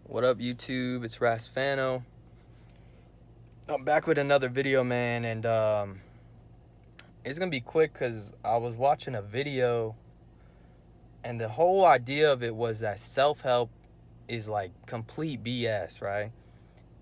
What up, YouTube? It's Rasfano. I'm back with another video, man, and it's gonna be quick because I was watching a video, and the whole idea of it was that self-help is like complete BS, right?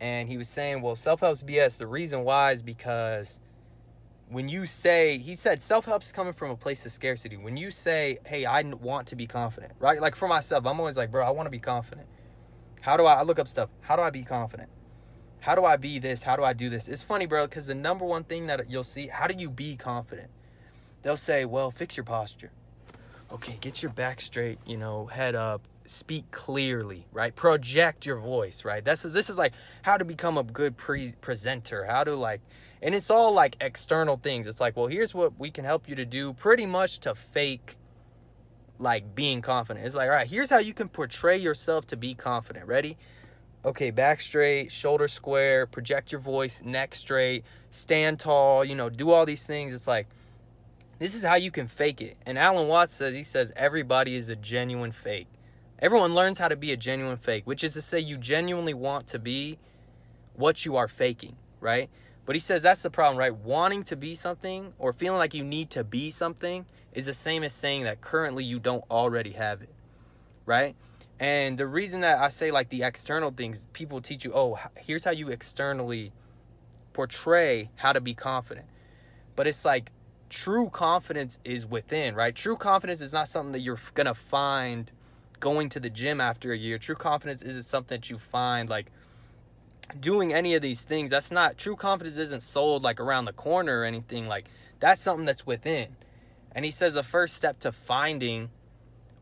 And he was saying, well, self-help's BS. The reason why is because when you say, he said self-help's coming from a place of scarcity. When you say, hey, I want to be confident, right? Like for myself, I'm always like, bro, I want to be confident. How do I look up stuff? How do I be confident? How do I be this? How do I do this? It's funny, bro, because the number one thing that you'll see, how do you be confident? They'll say, well, fix your posture. Okay, get your back straight, head up, speak clearly, right? Project your voice, right? This is like how to become a good presenter, how to and it's all like external things. It's like, well, here's what we can help you to do pretty much to fake like being confident. It's like, all right, here's how you can portray yourself to be confident. Ready? Okay, back straight, shoulder square, project your voice, neck straight, stand tall, do all these things. It's like, this is how you can fake it. And Alan Watts says everybody is a genuine fake. Everyone learns how to be a genuine fake, which is to say you genuinely want to be what you are faking, right? But he says that's the problem, right? Wanting to be something or feeling like you need to be something is the same as saying that currently you don't already have it, right? And the reason that I say like the external things, people teach you, oh, here's how you externally portray how to be confident. But it's like true confidence is within, right? True confidence is not something that you're going to find going to the gym after a year. True confidence isn't something that you find like doing any of these things. That's not, true confidence isn't sold like around the corner or anything. Like that's something that's within. And he says the first step to finding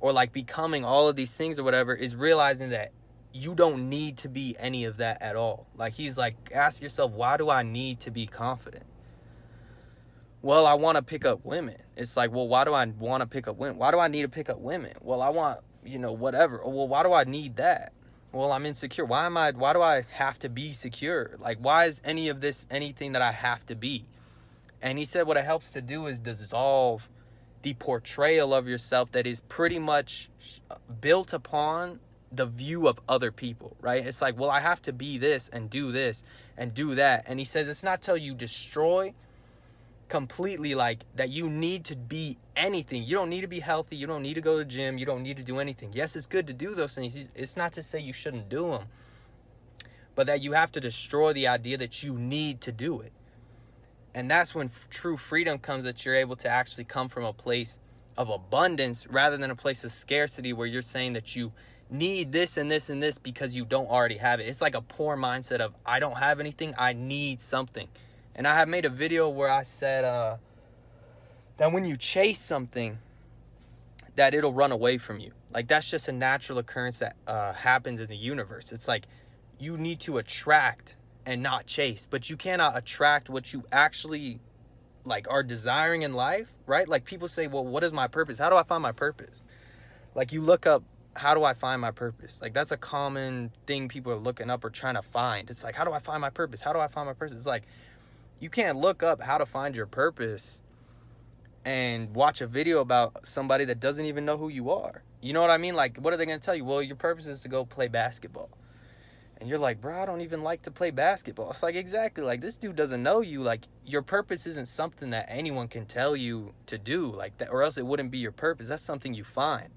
or like becoming all of these things or whatever is realizing that you don't need to be any of that at all. Like he's like, ask yourself, why do I need to be confident? Well, I want to pick up women. It's like, well, why do I want to pick up women? Why do I need to pick up women? Well, I want, whatever. Well, why do I need that? Well, I'm insecure. Why do I have to be secure? Like, why is any of this anything that I have to be? And he said what it helps to do is dissolve the portrayal of yourself that is pretty much built upon the view of other people, right? It's like, well, I have to be this and do that. And he says it's not till you destroy completely like that you need to be anything. You don't need to be healthy. You don't need to go to the gym. You don't need to do anything. Yes, it's good to do those things. It's not to say you shouldn't do them, but that you have to destroy the idea that you need to do it. And that's when true freedom comes, that you're able to actually come from a place of abundance rather than a place of scarcity where you're saying that you need this and this and this because you don't already have it. It's like a poor mindset of, I don't have anything, I need something. And I have made a video where I said that when you chase something, that it'll run away from you. Like that's just a natural occurrence that happens in the universe. It's like you need to attract and not chase, but you cannot attract what you actually like are desiring in life, right? Like people say, well, what is my purpose? How do I find my purpose? Like you look up, how do I find my purpose? Like that's a common thing people are looking up or trying to find. It's like, how do I find my purpose? How do I find my purpose? It's like, you can't look up how to find your purpose and watch a video about somebody that doesn't even know who you are. You know what I mean? Like, what are they going to tell you? Well, your purpose is to go play basketball. And you're like, bro, I don't even like to play basketball. It's like, exactly. Like, this dude doesn't know you. Like, your purpose isn't something that anyone can tell you to do like that, or else it wouldn't be your purpose. That's something you find.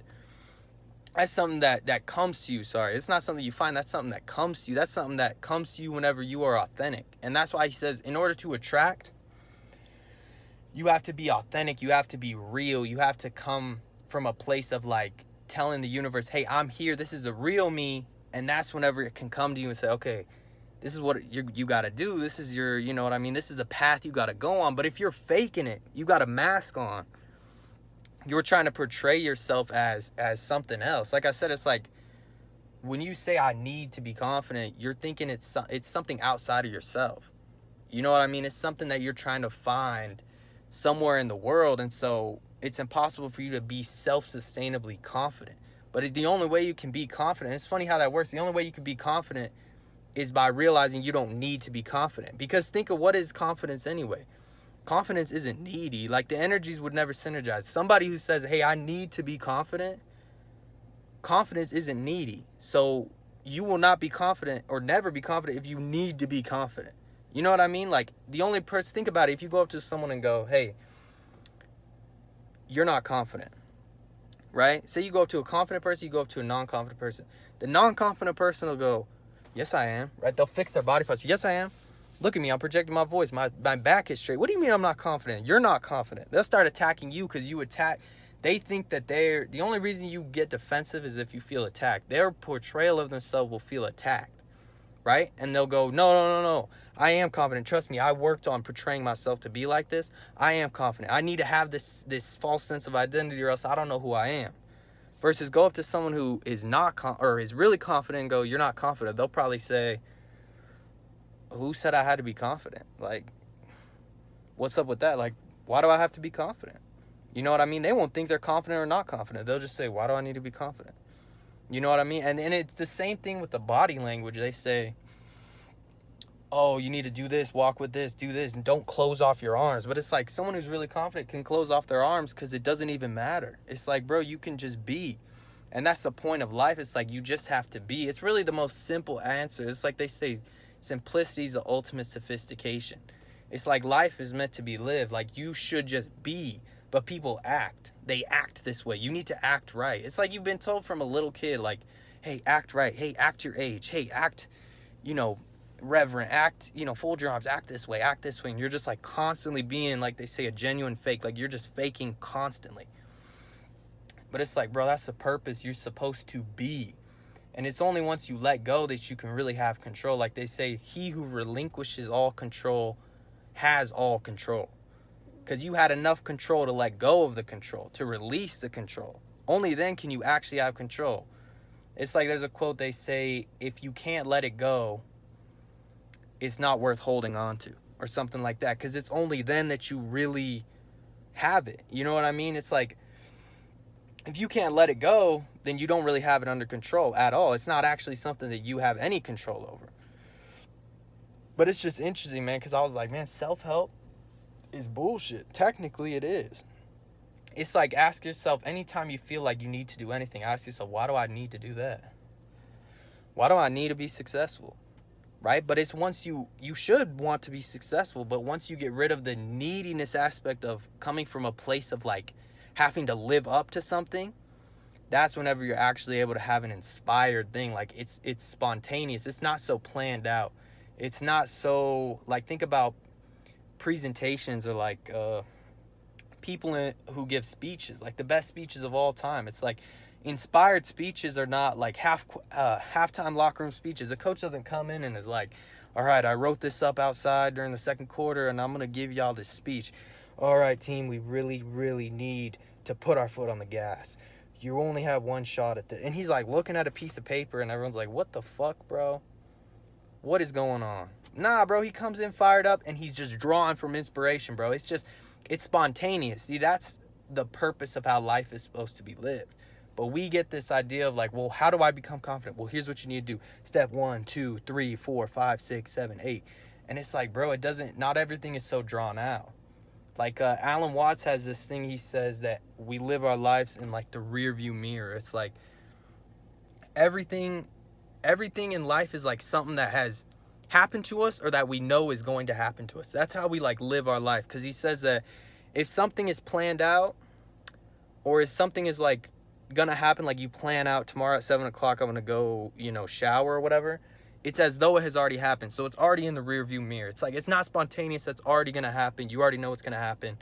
That's something that comes to you. Sorry, it's not something you find. That's something that comes to you. That's something that comes to you whenever you are authentic. And that's why he says, in order to attract, you have to be authentic. You have to be real. You have to come from a place of like telling the universe, hey, I'm here. This is a real me. And that's whenever it can come to you and say, okay, this is what you got to do. This is your, you know what I mean? This is a path you got to go on. But if you're faking it, you got a mask on. You're trying to portray yourself as something else. Like I said, it's like when you say I need to be confident, you're thinking it's something outside of yourself. You know what I mean? It's something that you're trying to find somewhere in the world. And so it's impossible for you to be self-sustainably confident. But the only way you can be confident, it's funny how that works. The only way you can be confident is by realizing you don't need to be confident. Because think of what is confidence anyway. Confidence isn't needy. Like the energies would never synergize. Somebody who says, hey, I need to be confident, confidence isn't needy. So you will not be confident or never be confident if you need to be confident. You know what I mean? Like, the only person, think about it, if you go up to someone and go, hey, you're not confident, right? Say you go up to a confident person, you go up to a non-confident person. The non-confident person will go, yes, I am, right? They'll fix their body posture. Yes, I am. Look at me, I'm projecting my voice. My back is straight. What do you mean I'm not confident? You're not confident. They'll start attacking you because you attack. They think that the only reason you get defensive is if you feel attacked. Their portrayal of themselves will feel attacked, right? And they'll go, no. I am confident. Trust me, I worked on portraying myself to be like this. I am confident. I need to have this false sense of identity or else I don't know who I am. Versus go up to someone who is not or is really confident and go, you're not confident. They'll probably say, who said I had to be confident? Like, what's up with that? Like, why do I have to be confident? You know what I mean? They won't think they're confident or not confident. They'll just say, why do I need to be confident? You know what I mean? And it's the same thing with the body language. They say, oh, you need to do this, walk with this, do this, and don't close off your arms. But it's like someone who's really confident can close off their arms because it doesn't even matter. It's like, bro, you can just be. And that's the point of life. It's like you just have to be. It's really the most simple answer. It's like they say, simplicity is the ultimate sophistication. It's like life is meant to be lived. Like, you should just be. But people act. They act this way. You need to act right. It's like you've been told from a little kid, like, hey, act right. Hey, act your age. Hey, act, reverent. Act, fold your arms. Act this way. Act this way. And you're just like constantly being, like they say, a genuine fake. Like, you're just faking constantly. But it's like, bro, that's the purpose. You're supposed to be. And it's only once you let go that you can really have control. Like they say, he who relinquishes all control has all control. Because you had enough control to let go of the control, to release the control. Only then can you actually have control. It's like there's a quote, they say, if you can't let it go, it's not worth holding on to, or something like that. Because it's only then that you really have it. You know what I mean? It's like, if you can't let it go, then you don't really have it under control at all. It's not actually something that you have any control over. But it's just interesting, man, because I was like, man, self-help is bullshit. Technically, it is. It's like, ask yourself, anytime you feel like you need to do anything, ask yourself, why do I need to do that? Why do I need to be successful? Right? But it's once you should want to be successful, but once you get rid of the neediness aspect of coming from a place of like having to live up to something, that's whenever you're actually able to have an inspired thing. Like, it's spontaneous. It's not so planned out. It's not so, like, think about presentations or like people who give speeches, like the best speeches of all time. It's like inspired speeches are not like halftime locker room speeches. The coach doesn't come in and is like, all right, I wrote this up outside during the second quarter and I'm going to give y'all this speech. All right, team, we really, really need to put our foot on the gas. You only have one shot at this. And he's like looking at a piece of paper and everyone's like, what the fuck, bro? What is going on? Nah, bro, he comes in fired up and he's just drawn from inspiration, bro. It's spontaneous. See, that's the purpose of how life is supposed to be lived. But we get this idea of like, well, how do I become confident? Well, here's what you need to do. Step 1, 2, 3, 4, 5, 6, 7, 8. And it's like, bro, not everything is so drawn out. Like Alan Watts has this thing, he says that we live our lives in like the rear view mirror. It's like everything in life is like something that has happened to us or that we know is going to happen to us. That's how we like live our life. Because he says that if something is planned out or if something is like gonna happen, like you plan out tomorrow at 7 o'clock, I'm gonna go, shower or whatever. It's as though it has already happened. So it's already in the rear view mirror. It's like, it's not spontaneous. That's already going to happen. You already know what's going to happen.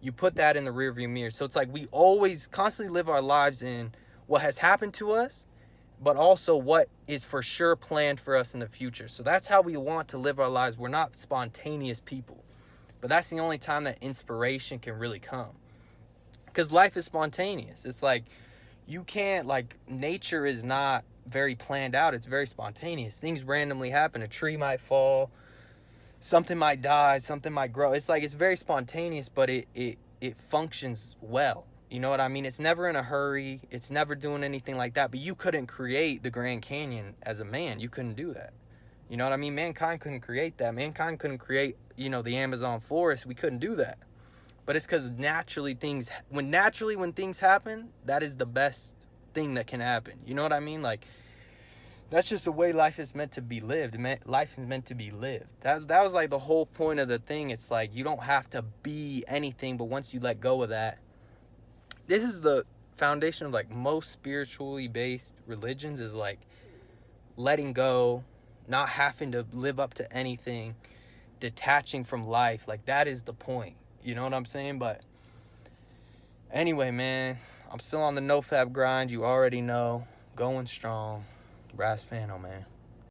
You put that in the rear view mirror. So it's like we always constantly live our lives in what has happened to us, but also what is for sure planned for us in the future. So that's how we want to live our lives. We're not spontaneous people, but that's the only time that inspiration can really come. Because life is spontaneous. It's like, you can't, like, nature is not very planned out. It's very spontaneous. Things randomly happen. A tree might fall, something might die, something might grow. It's like, it's very spontaneous, but it functions well. You know what I mean? It's never in a hurry. It's never doing anything like that. But you couldn't create the Grand Canyon as a man. You couldn't do that. You know what I mean? Mankind couldn't create that. Mankind couldn't create, the Amazon forest. We couldn't do that. But it's because naturally when things happen, that is the best thing that can happen. You know what I mean? Like, that's just the way life is meant to be lived. Life is meant to be lived. That was like the whole point of the thing. It's like you don't have to be anything, but once you let go of that, this is the foundation of like most spiritually based religions, is like letting go, not having to live up to anything, detaching from life. Like that is the point. You know what I'm saying? But anyway, man, I'm still on the NoFap grind. You already know. Going strong. Ras Fano, man.